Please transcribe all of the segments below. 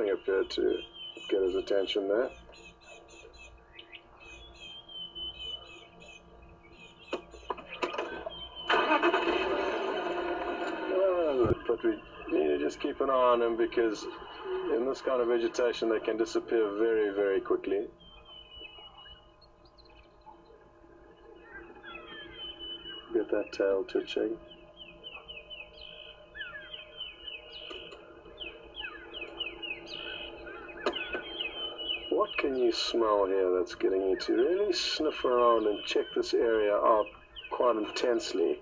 Something appeared to get his attention there. But we need to just keep an eye on them, because in this kind of vegetation they can disappear very, very quickly. Get that tail twitching. What can you smell here that's getting you to really sniff around and check this area out quite intensely?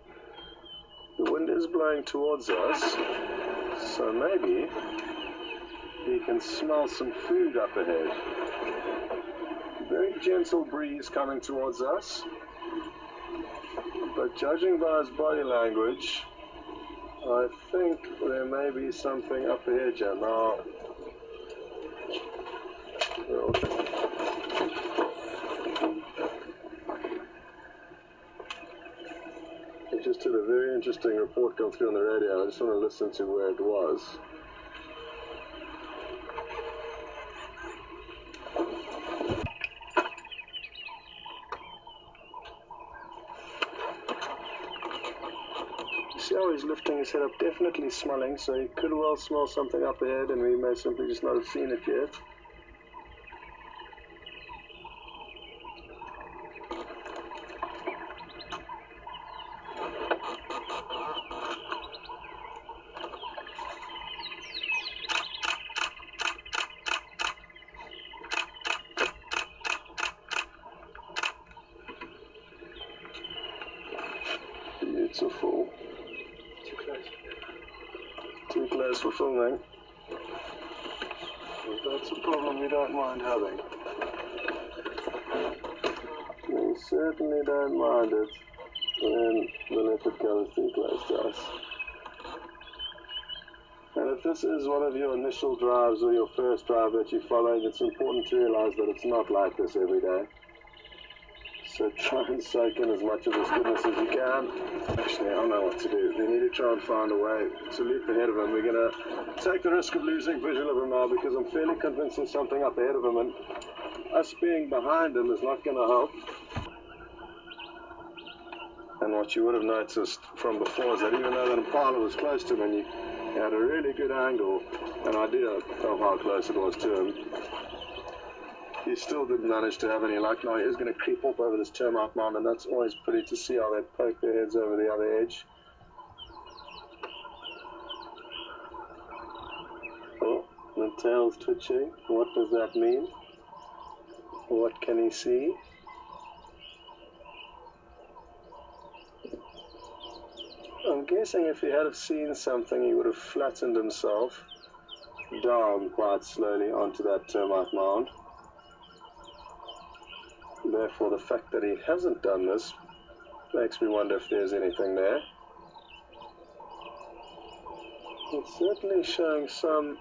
The wind is blowing towards us, so maybe you can smell some food up ahead. Very gentle breeze coming towards us, but judging by his body language, I think there may be something up ahead here. Now, I just had a very interesting report come through on the radio. I just want to listen to where it was. See how he's lifting his head up, definitely smelling, so he could well smell something up ahead and we may simply just not have seen it yet. Beautiful. Too close. Too close for filming. That's a problem we don't mind having. We certainly don't mind it when the leopard comes too close to us. And if this is one of your initial drives or your first drive that you're following, it's important to realize that it's not like this every day. So try and soak in as much of this goodness as you can. Actually, I don't know what to do. We need to try and find a way to leap ahead of him. We're going to take the risk of losing visual of him now, because I'm fairly convinced there's something up ahead of him, and us being behind him is not going to help. And what you would have noticed from before is that even though that impala was close to him and you had a really good angle, an idea of how close it was to him, he still didn't manage to have any luck. Now he is going to creep up over this termite mound, and that's always pretty to see how they poke their heads over the other edge. Oh, the tail's twitching. What does that mean? What can he see? I'm guessing if he had have seen something, he would have flattened himself down quite slowly onto that termite mound. Therefore, the fact that he hasn't done this makes me wonder if there's anything there. It's certainly showing some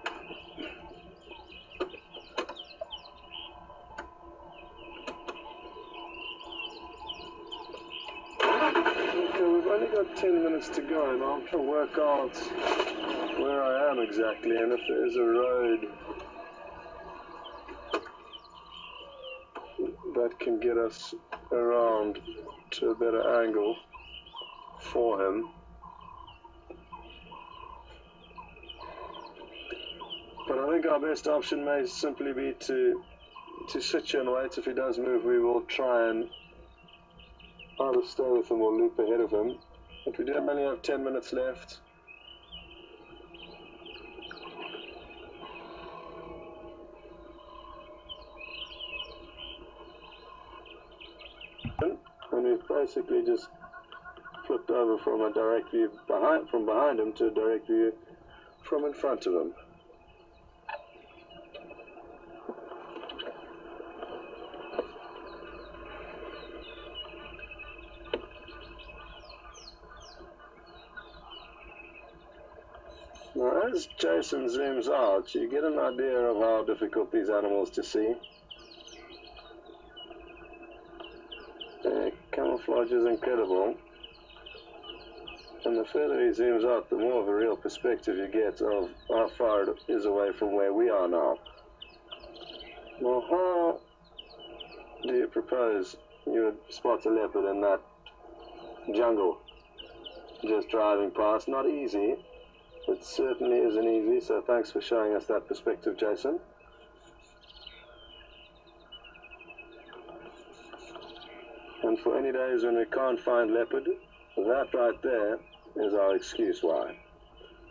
okay, we've only got 10 minutes to go, and I'm trying to work out where I am exactly and if there's a road that can get us around to a better angle for him. But I think our best option may simply be to sit here and wait. If he does move, we will try and either stay with him or loop ahead of him. But we do only have 10 minutes left. And we've basically just flipped over from a direct view from behind him to a direct view from in front of him. Now, as Jason zooms out, you get an idea of how difficult these animals to see. Their camouflage is incredible, And the further he zooms out, the more of a real perspective you get of how far it is away from where we are now. Well, how do you propose you would spot a leopard in that jungle? Just driving past, not easy. It certainly isn't easy, so thanks for showing us that perspective, Jason. And for any days when we can't find leopard, that right there is our excuse why.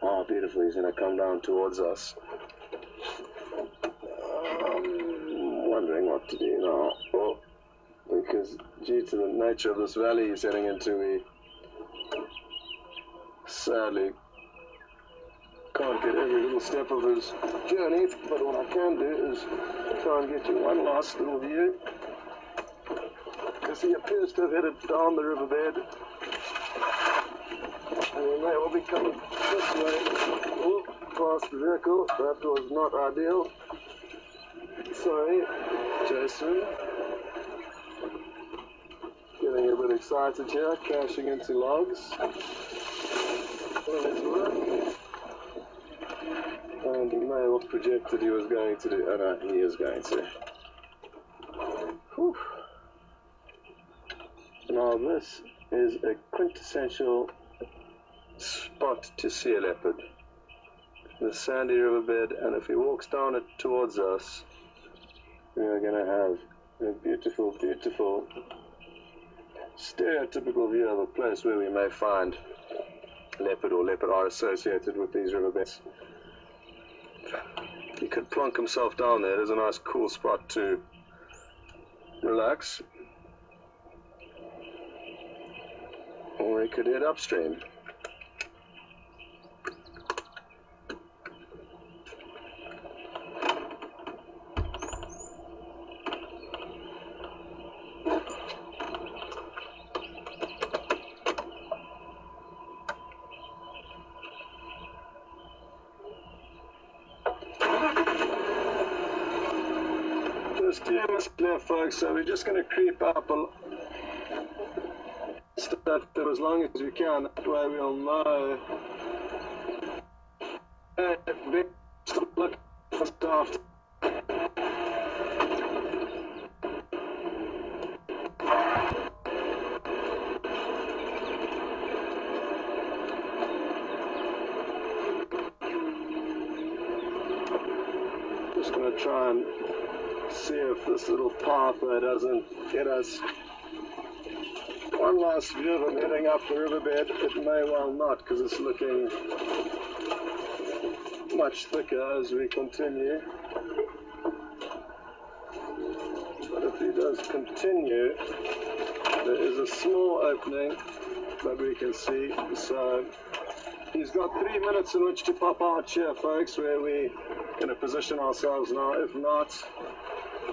Oh, beautiful, he's going to come down towards us. Wondering what to do now. Oh, because due to the nature of this valley he's heading into, we sadly can't get every little step of his journey, but what I can do is try and get you one last little view, because he appears to have headed down the riverbed, and we may well be coming this way. Oh, past the vehicle. That was not ideal. Sorry, Jason. Getting a bit excited here, crashing into logs. And he may have projected he was going to do. Oh no, he is going to. Whew. Now this is a quintessential spot to see a leopard. The sandy riverbed, and if he walks down it towards us, we are going to have a beautiful, beautiful, stereotypical view of a place where we may find leopard or leopard are associated with these riverbeds. He could plonk himself down there. There's a nice cool spot to relax. Or he could head upstream. Just 2 minutes left, folks, so we're just going to creep up a step as long as we can. That way we'll know. Look for stuff. Just going to try and see if this little pathway doesn't get us one last view of him heading up the riverbed. It may well not, because it's looking much thicker as we continue. But if he does continue, there is a small opening that we can see. So he's got 3 minutes in which to pop out here, folks, where we're going to position ourselves now. If not,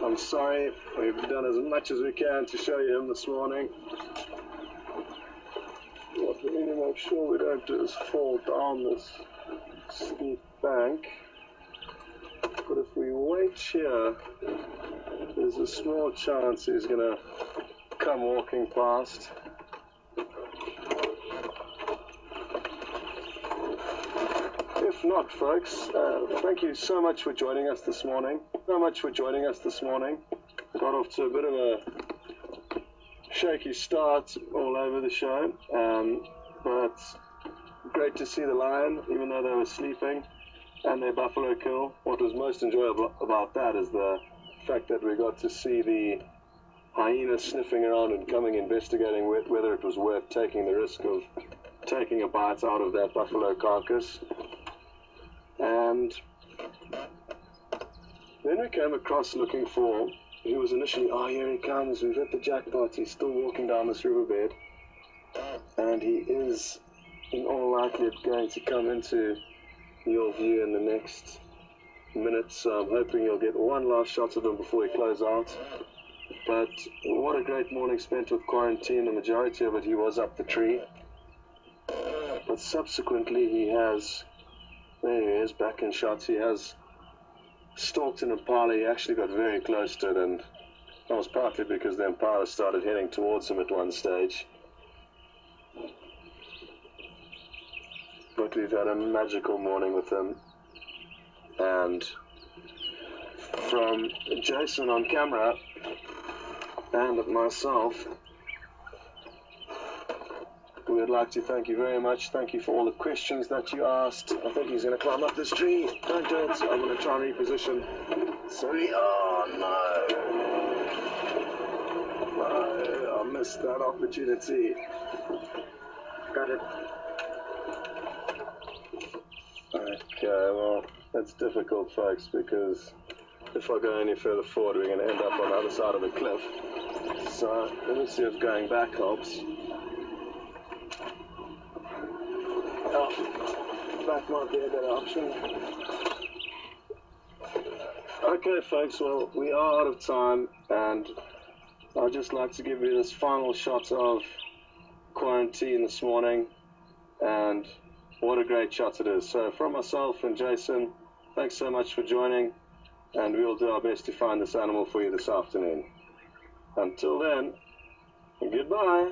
I'm sorry, we've done as much as we can to show you him this morning. What we need to make sure we don't do is fall down this steep bank. But if we wait here, there's a small chance he's going to come walking past. If not, folks, thank you so much for joining us this morning. Got off to a bit of a shaky start all over the show, but great to see the lion, even though they were sleeping, and their buffalo kill. What was most enjoyable about that is the fact that we got to see the hyena sniffing around and coming investigating whether it was worth taking the risk of taking a bite out of that buffalo carcass. And then we came across looking for, he was initially, oh, here he comes, we've hit the jackpot, he's still walking down this riverbed, and he is in all likelihood going to come into your view in the next minute, so I'm hoping you'll get one last shot of him before we close out. But what a great morning spent with quarantine. The majority of it he was up the tree, but subsequently he has, there he is, back in shots, he has stalked an impala. He actually got very close to it, and that was partly because the impala started heading towards him at one stage. that we've had a magical morning with him. And from Jason on camera and myself, we would like to thank you very much. Thank you for all the questions that you asked. I think he's going to climb up this tree. Don't do it. I'm going to try and reposition. Sorry. Oh, no. No, I missed that opportunity. Got it. Okay, well, that's difficult, folks, because if I go any further forward, we're going to end up on the other side of the cliff. So let me see if going back helps. Oh, back might be a better option. Okay, folks, well, we are out of time, and I'd just like to give you this final shot of quarantine this morning, and what a great shot it is. So from myself and Jason, thanks so much for joining, and we'll do our best to find this animal for you this afternoon. Until then, goodbye.